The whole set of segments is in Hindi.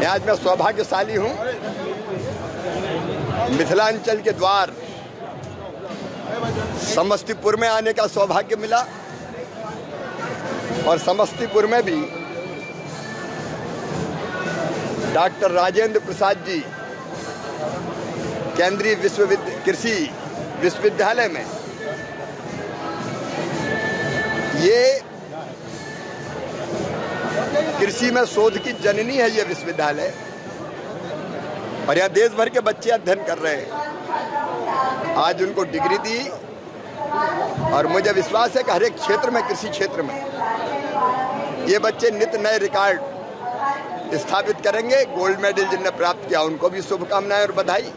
आज मैं सौभाग्यशाली हूँ, मिथिलांचल के द्वार समस्तीपुर में आने का सौभाग्य मिला और समस्तीपुर में भी डॉक्टर राजेंद्र प्रसाद जी केंद्रीय कृषि विश्वविद्यालय में ये कृषि में शोध की जननी है ये विश्वविद्यालय, और यहाँ देश भर के बच्चे अध्ययन कर रहे हैं। आज उनको डिग्री दी और मुझे विश्वास है कि हर एक क्षेत्र में, कृषि क्षेत्र में ये बच्चे नित्य नए रिकॉर्ड स्थापित करेंगे। गोल्ड मेडल जिनने प्राप्त किया उनको भी शुभकामनाएं और बधाई,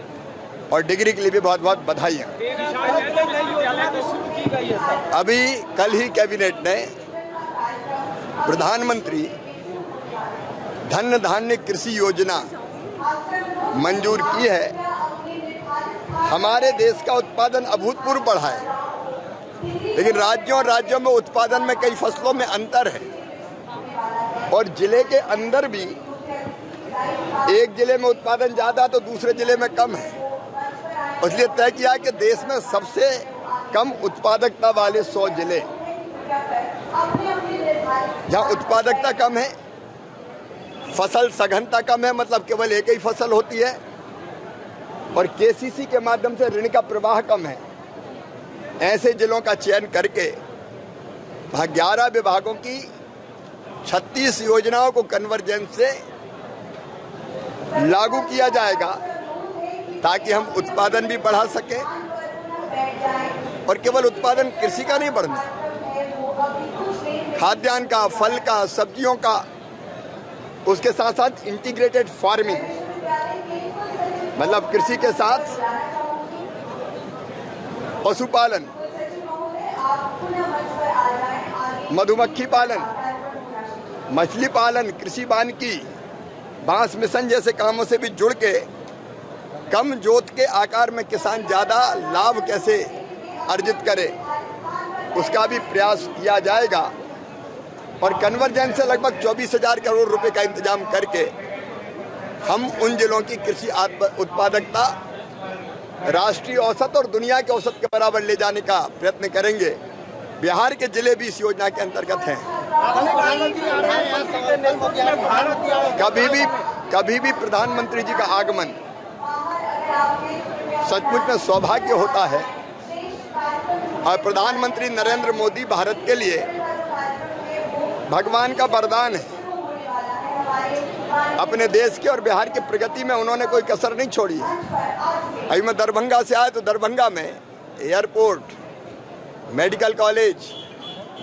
और डिग्री के लिए भी बहुत बहुत बधाइयाँ। अभी कल ही कैबिनेट ने प्रधानमंत्री धन धान्य कृषि योजना मंजूर की है। हमारे देश का उत्पादन अभूतपूर्व बढ़ा है, लेकिन राज्यों में उत्पादन में कई फसलों में अंतर है, और जिले के अंदर भी एक जिले में उत्पादन ज़्यादा तो दूसरे जिले में कम है। इसलिए तय किया कि देश में सबसे कम उत्पादकता वाले 100 जिले, जहाँ उत्पादकता कम है, फसल सघनता कम है, मतलब केवल एक ही फसल होती है, और केसीसी के माध्यम से ऋण का प्रवाह कम है, ऐसे जिलों का चयन करके वहाँ 11 विभागों की 36 योजनाओं को कन्वर्जेंस से लागू किया जाएगा, ताकि हम उत्पादन भी बढ़ा सकें। और केवल उत्पादन कृषि का नहीं बढ़ना, खाद्यान्न का, फल का, सब्जियों का, उसके साथ साथ इंटीग्रेटेड फार्मिंग, मतलब कृषि के साथ पशुपालन, मधुमक्खी पालन, मछली पालन, कृषि वानिकी, बांस मिशन जैसे कामों से भी जुड़ के कम जोत के आकार में किसान ज़्यादा लाभ कैसे अर्जित करे, उसका भी प्रयास किया जाएगा। और कन्वर्जेंस से लगभग 24,000 करोड़ रुपए का इंतजाम करके हम उन जिलों की कृषि उत्पादकता राष्ट्रीय औसत और दुनिया के औसत के बराबर ले जाने का प्रयत्न करेंगे। बिहार के जिले भी इस योजना के अंतर्गत हैं। कभी भी प्रधानमंत्री जी का आगमन सचमुच में सौभाग्य होता है, और प्रधानमंत्री नरेंद्र मोदी भारत के लिए भगवान का वरदान है। अपने देश के और बिहार की प्रगति में उन्होंने कोई कसर नहीं छोड़ी है। अभी मैं दरभंगा से आया तो दरभंगा में एयरपोर्ट, मेडिकल कॉलेज,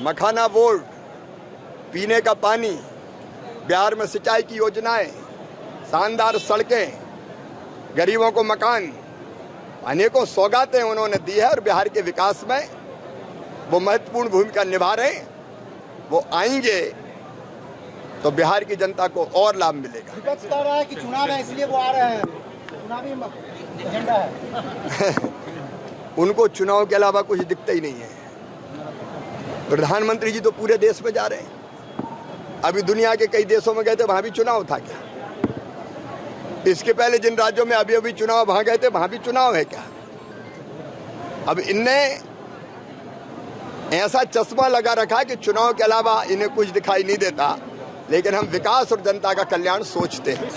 मखाना बोर्ड, पीने का पानी, बिहार में सिंचाई की योजनाएं, शानदार सड़कें, गरीबों को मकान, अनेकों सौगातें उन्होंने दी है, और बिहार के विकास में वो महत्वपूर्ण भूमिका निभा रहे हैं। वो आएंगे तो बिहार की जनता को और लाभ मिलेगा। विपक्ष कह रहा है कि चुनाव है इसलिए वो आ रहे हैं, चुनावी एजेंडा है। उनको चुनाव के अलावा कुछ दिखता ही नहीं है। प्रधानमंत्री जी तो पूरे देश में जा रहे हैं। अभी दुनिया के कई देशों में गए थे, वहां भी चुनाव था क्या? इसके पहले जिन राज्यों में अभी चुनाव वहां गए थे, वहां भी चुनाव है क्या? अब इनने ऐसा चश्मा लगा रखा कि चुनाव के अलावा इन्हें कुछ दिखाई नहीं देता, लेकिन हम विकास और जनता का कल्याण सोचते हैं।